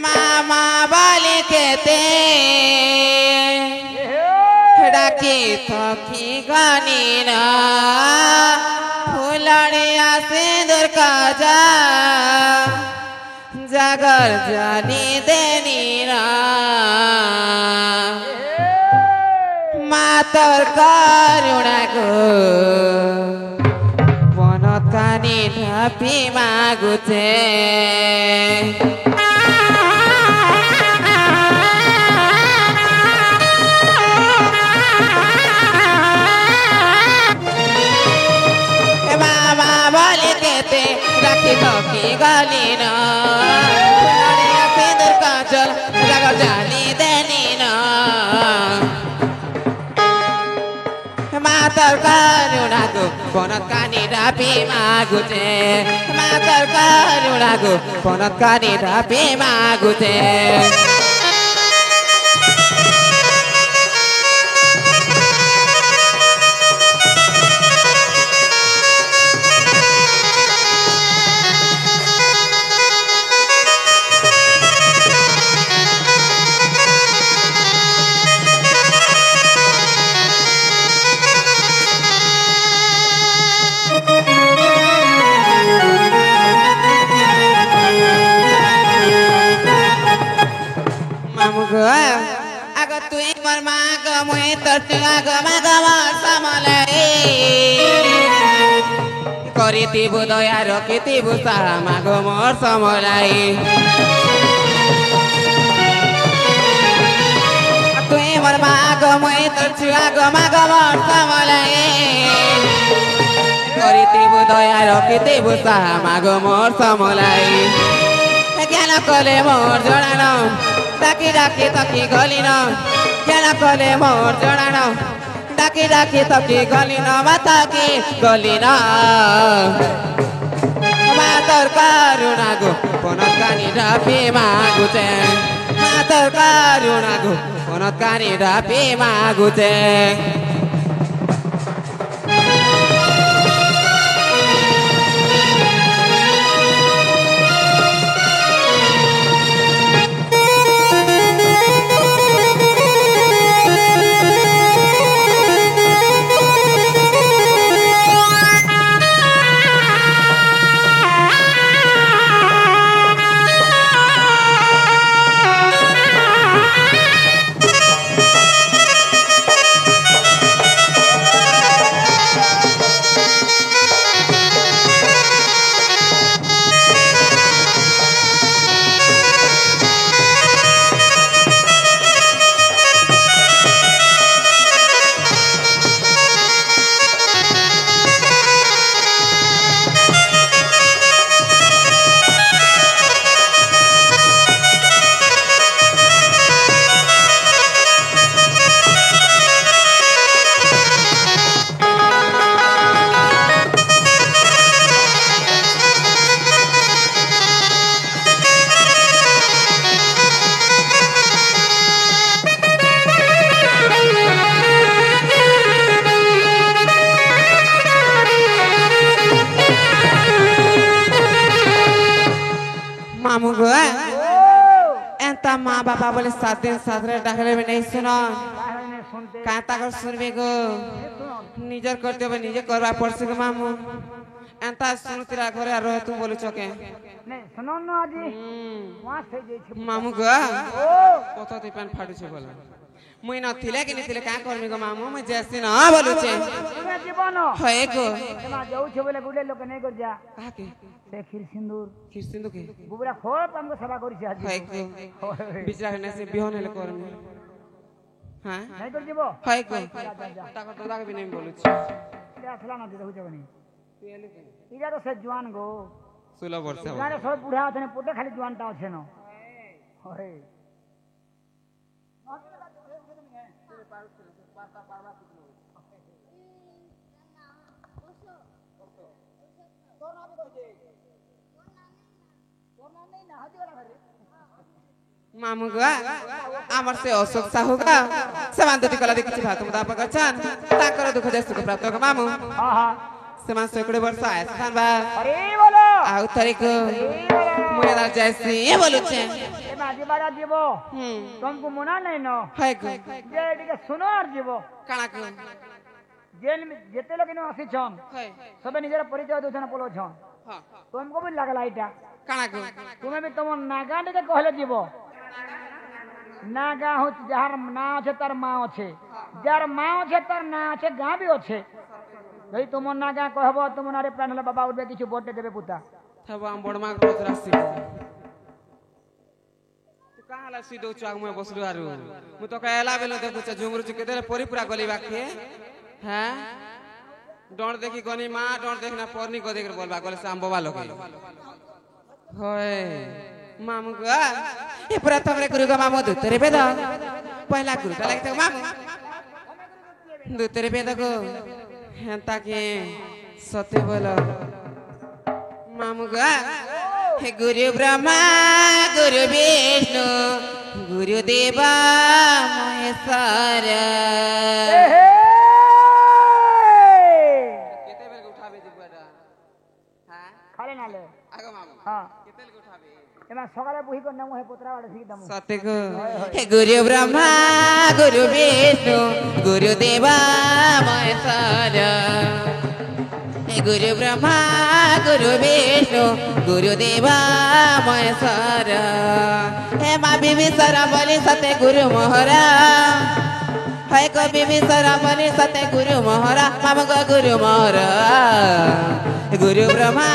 मामा बाली केते डाकी थकी गानी ना फुलड़िया सिंदूर का जा जागर जानी देनी ना मातर करुणा को बनत कानी ढापी मागुचे की गाली ना फुलड़िया सिंदूर काजल जागर जानी देनी ना मातर करुणा को बनत कानी ढापी मागुचे मातर करुणा को बनत कानी ढापी मागुचे आगो तु मर माग मुई तटगा गमा समले करिति बुदया रखिति बुसा माग मोर समलाई तु मर माग मुई तटगा गमा समलाई करिति बुदया रखिति बुसा माग मोर समलाई ज्ञान कले मोर जड़ानो डाकी डाकी तकी गलिन ज्ञान कले मोर जड़ान डाकी डाकी तकी गलिन माताकी गलिन मातर करुणा गो बनत कानी ढापी मागुचे मातर करुणा गो बनत कानी ढापी मागुचे माँ बापा बोले 7 दिन 7 रात डाकले में नहीं सुनो कहाँ तक सुनबे गो निजर करते हो निजे करवा पड़से गो मामू एंता सुनो तेरा घरे आ रहो तुम बोलो चौके नहीं सुनो ना आजी वहाँ से जे मामू गो कतो ते पैन फाटू छे बोला मुई न थिले कि नहीं थिले कहाँ करमी गो मामू मैं जैसे ना बोलू छे तुम्हें जीवन है गो तेमा जाऊ छे बोले गुडे लोग नहीं कर जा कहाँ के से खीर सिंदूर के बुबरा खोल हमको सेवा करी छे आजी है गो बिचारा ने से बिहोन ले करमी हां नहीं कर जीवो है गो ताको दादा के भी नहीं बोलू छे ते असला ना दे हो जगनी इजा तो से जवान गो 16 वर्ष हो गाने सब बुढ़ा थने पोटे खाली जवान ता छे न होय मामू गो आमर से अशोक साहू का समान दुटी कला देखि भात मुदा पगछन ताकर दुख जे सुख प्राप्त हो मामू हां हां समान 100 वर्ष आए स्थान बा अरे बोलो आउ तारीख বেদার যাইছি এ বলুছে এবার জীবাটা জীব তোমাকে মনা নাই ন হাই গো যে এদিকে শুনো আর জীব কানা কো যেতে লোক আসিছন হাই সবে নিজের পরিচয় দৌছন পলোছন হ্যাঁ তোমাকে বি লাগলা এটা কানা কো তুমি বি তোমার নাগা টিকে কহলে জীব নাগা হচ্ছে যার না আছে তার মা আছে যার মা আছে তার না আছে গাঁ বি আছে যদি তোমার নাগা কহব তোমার আরে প্রাণ হলে বাবা উঠবে কিছু বটে দেবে পুতা তব আম বড় মা পচরা সিব তু কাহালা সিদৌ চাক মই বসলু আরু মু তো কায়লা বেলো দেখুছ ঝুমরু চুকে দেলে পরিপুরা গলি বাকি হ্যাঁ ডর দেখি গনি মা ডর দেখি না পরনি গো দেখি বলবা গলে সাম্বো বালো হয় মামু গো এ প্রথম রে গুরু গো মামু দুতরে বেদ পয়লা গুরু তা লাগতে মামু দুতরে বেদ গো হেন্তা কে সতে বলো মামু গো हे गुरु ब्रह्मा गुरु विष्णु गुरु देवा महेश्वर केते बेर उठाबे दिबुआटा हां খালে নালে आगो मामू হ্যাঁ केते बेर उठाबे এবার সকালে বুহি করে নামু হে পুত্রা বাড়ি শিখি দামু सत्य को हे गुरु ब्रह्मा गुरु विष्णु गुरु देवा महेश्वर हे गुरु ब्रह्मा गुरु विष्णु गुरु देवा महेश्वर हे माँ बीबी सरा बोली सते गुरु मोहरा है को बीबी सरा बोली सते गुरु मोहरा माम को गुरु मोहरा गुरु ब्रह्मा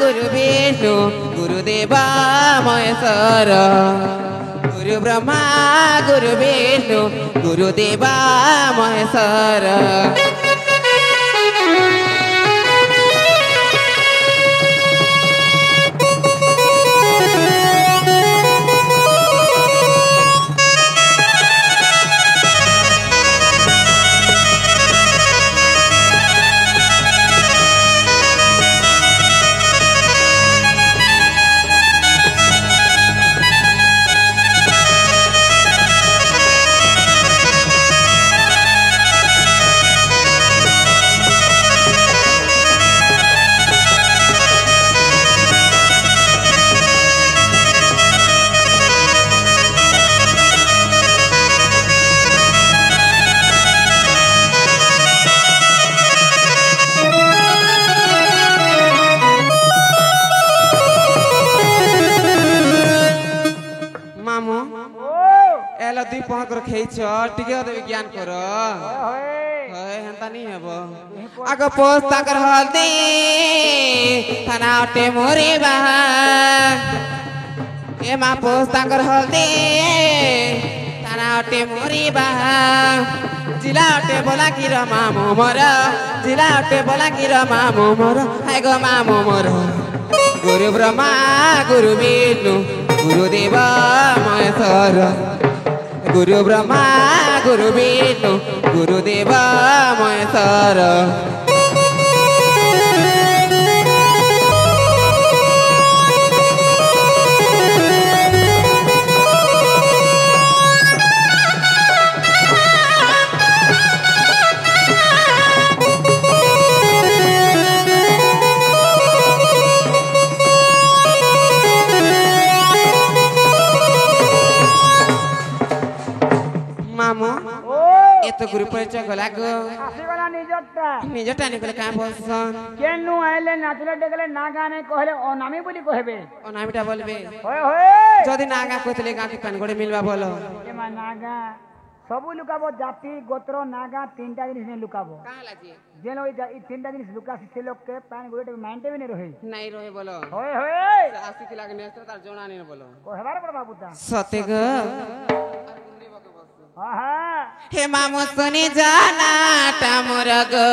गुरु विष्णु गुरु देवा महेश्वर गुरु ब्रह्मा गुरु विष्णु गुरु देवा महेश्वर ज्ञान कर आग पोस्ता कर हल्दी थानाटे मोरी बाहा ए मा पोस्ता कर हल्दी थानाटे मोरी बाहा जिलाटे बोला कि र मामो मोर जिलाटे बोला कि र मामो मोर हाय गो मामो मोर गुरु ब्रह्मा गुरु विष्णु गुरु देव महेश्वर गुरु ब्रह्मा गुरु विष्णु गुरु देव महेश्वर तो गुरु परिचय गला गो आसीगला निजटा निकले का बसन केनु आइले नाचले देखले ना गाने कहले अनामी बोली कहबे अनामीटा बोलबे होय होय जदी नागा कइतले गाती कान गोडे मिलबा बोलो ए मा नागा सबु लुकाबो जाति गोत्र नागा तीनटा जिनिस ने लुकाबो काहे लागी जेनो ई तीनटा जिनिस लुकासी से लोग के पान गोडे मानते भी नहीं रहे नहीं रहे बोलो होय होय आसी की लागे नेस्त्र तार जोना नहीं बोलो कहबार पड़ बाबूता सते ग आहा हे मामो सुनी जाना टामोर गो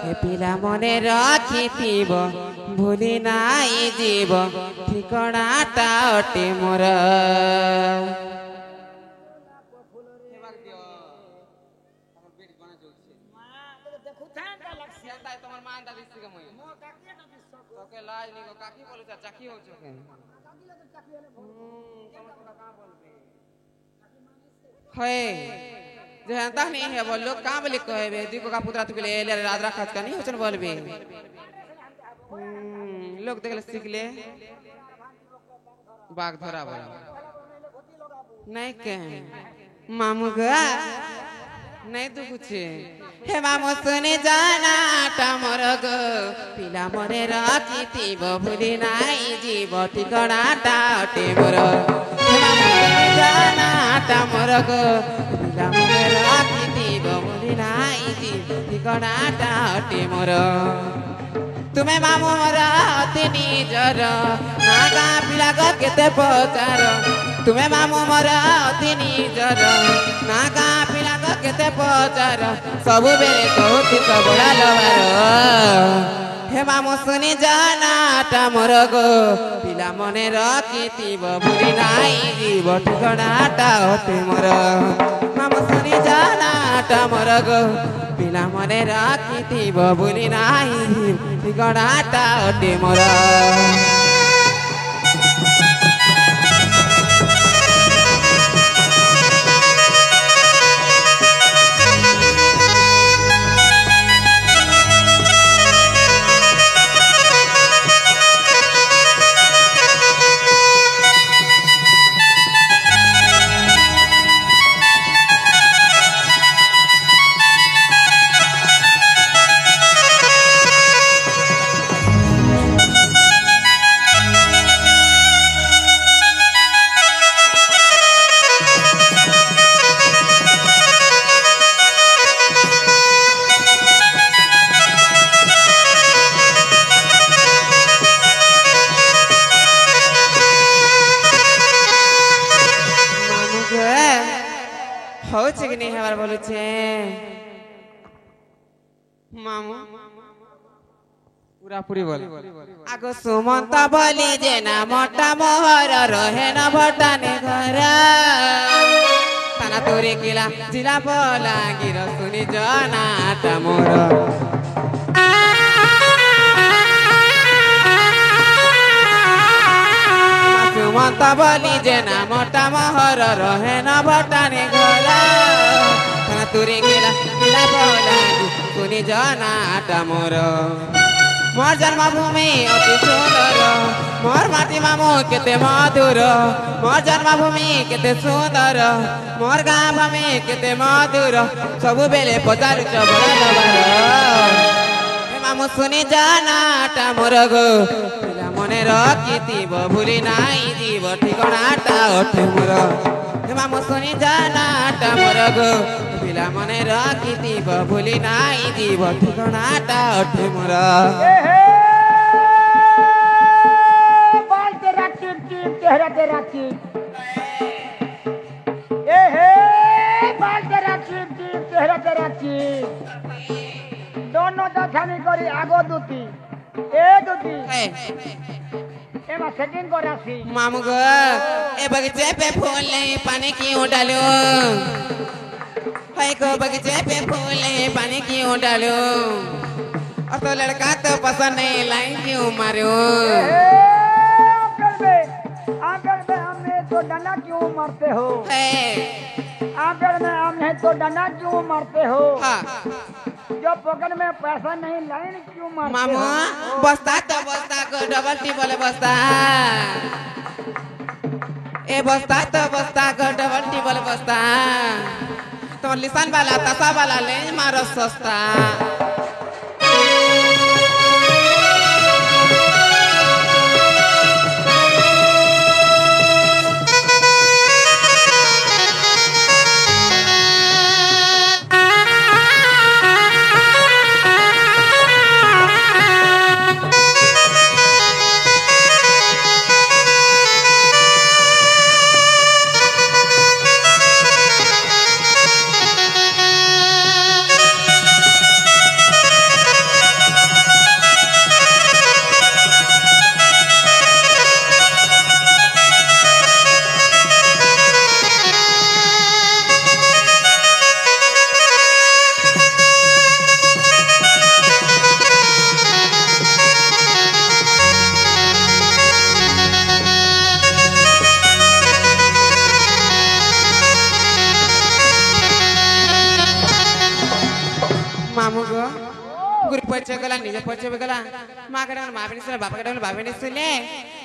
हे पिला मने रखिथिब भूली नाई जीव ठिकणाटा अटे मोर जनता नहीं है बोलो कहाँ बोले कहे दीको का पुत्रा तुके ले रात रखत का नहीं होचन बोलबे लोग देखले सीख ले बाघ धरा बोला नहीं के मामू गा नहीं तो कुछ हे मामू सुने जाना टामर गो पिला मरे रखी भूली नाई जीव ठिकना टाटे मोर हे मामू सुने जाना टामर गो पिला मरे रखी भूली नाई जीव ठिकना टाटे मोर तुम्हें मामू मोर अति निजर नागा पिला गो केते पचार तुम्हें मामू मोर अति निजर नागा पिला गो केते पचार सबु बेले कहती सबड़ा लवार हे मामू सुनी जाना मोर गो पिला मने रखी भूली नाई जीव ठिकनाटा होते मोर मामू सुनी जाना मोर गो पिला मने रखी भूली नाई ठिकनाटा होते मोर হচ্ছে কি নেই হেবার বলেছে মামু পুরাপুরি বলে আগ সুমন্ত বলি যে না মোটা মোহর রহে না ভটানে ঘর তানা তোরে কিলা জিলা বলা গির শুনি জনাটা মোর সুমন্ত বলি যে না মোটা মোহর রহে না ভটানে ঘর তানা তোরে কিলা জিলা বলা শুনি জনাটা মোর मोर जन्मभूमि अति सुंदर मोर माटी मामू केते मधुर मोर जन्मभूमि केते सुंदर मोर गाँ भूमि केते मधुर सबु बेले पचार बड़ा लबार मामू सुनी जानाटा मोर गो पिला मने रखी भूली नाई जीव ठिकनाटा ओठे मोर मामू सुनी जानाटा मोर गो पिला मने रखी भूली नाई जीव ठिकनाटा ओठे मोर चेहरा तेरा चीज ए हे बाल तेरा चीज चेहरा तेरा चीज दोनों तो छानी करी आगो दूती ए दूती एमा सेटिंग करासी मामू गो ए बगीचे पे फूल नहीं पानी क्यों डालो हाय को बगीचे पे फूल नहीं पानी क्यों डालो और तो लड़का तो पसंद नहीं लाइन क्यों मारो आंगन में हमें तो डना क्यों मारते हो आंगन में हमें तो डना क्यों मारते हो हाँ। जो पकड़ में पैसा नहीं लाइन क्यों मारते मामू हो बस्ता तो बस्ता को डबल टिबल बस्ता ए बस्ता तो बस्ता को डबल टिबल बस्ता तो लिसान वाला तसा वाला ले मारो सस्ता मामू गो गुरु परिचय गला निज परिचय गला माँ कड़े माँ भी बापा कड़े बाबे नहीं सुने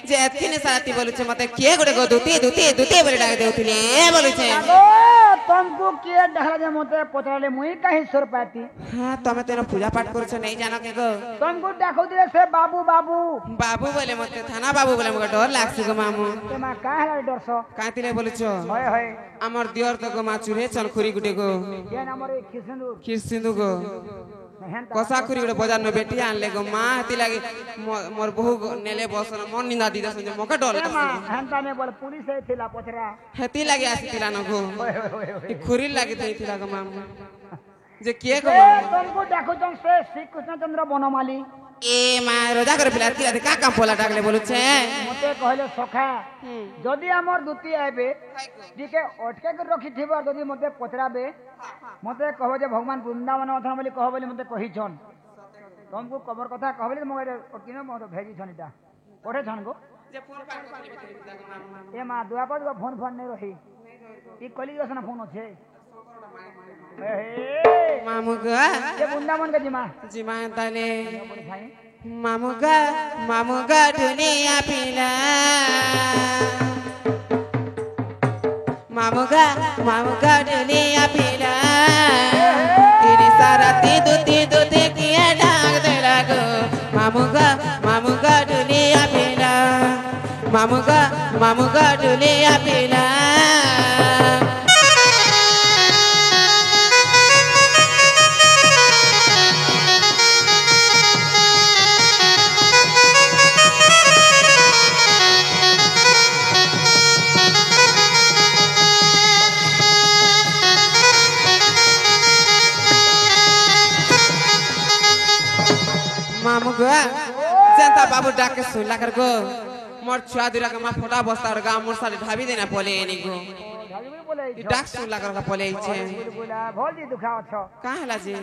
যে এতখিনি সারাতি বলুছে মতে কিয়ে গোটে গো দুতি দুতি দুতি বলে ডাক দেউଥିଲେ বলুছে আগো तुमको किए डहरा जे मते पचराले मुई काहे सुर पाती হ্যাঁ তুমি তো পূজা পাঠ করছো নেই জানো কে গো तुमको देखो दिले से बाबू बाबू বাবু বলে মতে থানা বাবু বলে মকে ডর লাগছে গো মামু ते मा काहे डरसो কাঁতিলে বলছো होय होय আমার দিওর তো গো মা চুরে চল খুরি গুটে গো ये नंबर एक खिसंदूर খির সিন্ধু গো हेन কষা খুরি গোটে বজার নো বেটি আনলে গো মা হেতি লাগি মোর বহু নেলে বসন মন নিন্দা দিদা সঞ্জে মকে ডর ते मा লাগছে हेन ताने बोल पुलिस है थिला पचरा হেতি লাগি আসিতিলা ন গো होय होय होय ই খুরি লাগি দেইতিলা গো মামু যে কিয়ে গো ए মামু तुमको देखो तुम से श्री कृष्णचंद्र बनमाली এ মা রোজা করে পিলা কি কা কাম পোলা ডাকলে বলুছে मते कहले सखा जदि हमर दुती आबे दिके अटके के रखी थिबा जदि मते पचराबे मते कहबो जे भगवान वृंदावन अथन बोली कहबो बोली मते कहि छन तुमको कबर कथा कहबे मगे किने मते भेजी छनिता पढ़े छन गो যে ফোন পাক করলি বেতিলা গো মামু ए मा दुआ पर फोन फोन नहीं रही ई कली जसन फोन छे ए মামু গো ये वृंदावन के जिमा জিমা তালে बोली भाई মামু গো দুনিয়া পিলা মামু গো দুনিয়া পিলা তেরি সারাতি দুতি দুতি কিয়া ডাক দেলা গো মামু গো দুনিয়া পিলা মামু গো দুনিয়া পিলা মামু গো চেন্তা বাবু ডাকে শুনলা কর গো মোর ছুয়া দুরা কে মা ফটা বস্তা আর গা মোর সাথে ঢাবি দেনা পলে এনি গো भाभी भी बोले ই ডাক শুনলা কর পলে ইছে बोला भोल जी दुखाओ छ কা হেলা জি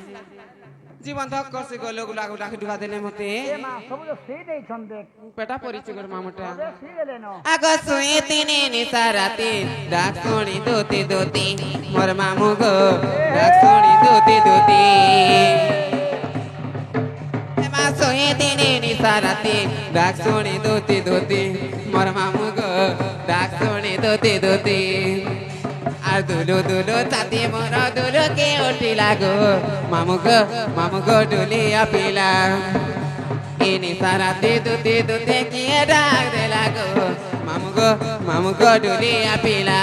জীবন ধক করছে গো লোক লাগু ডাকে ঢুকা দেলে মতে ए मा सब जो सी दे छन देख পেটা পরিছে গো মামুটা अबे सी ले लेनो আগো শুয়ে তিনে নি সারাতে ডাক শুনি দোতে দোতে মোর মামু গো ডাক শুনি দোতে দোতে মা শুয়ে তিনে নি সারাতে ডাক শুনি দোতে দোতে মোর মামু গো ডাক শুনি দোতে দোতে আর দুলো দুলো চাঁদি মোর দুলো কে উঠিলা গো মামু গো ডুলিয়া পিলা ini sarate dute dute kiye dak de lago mamu go duli apila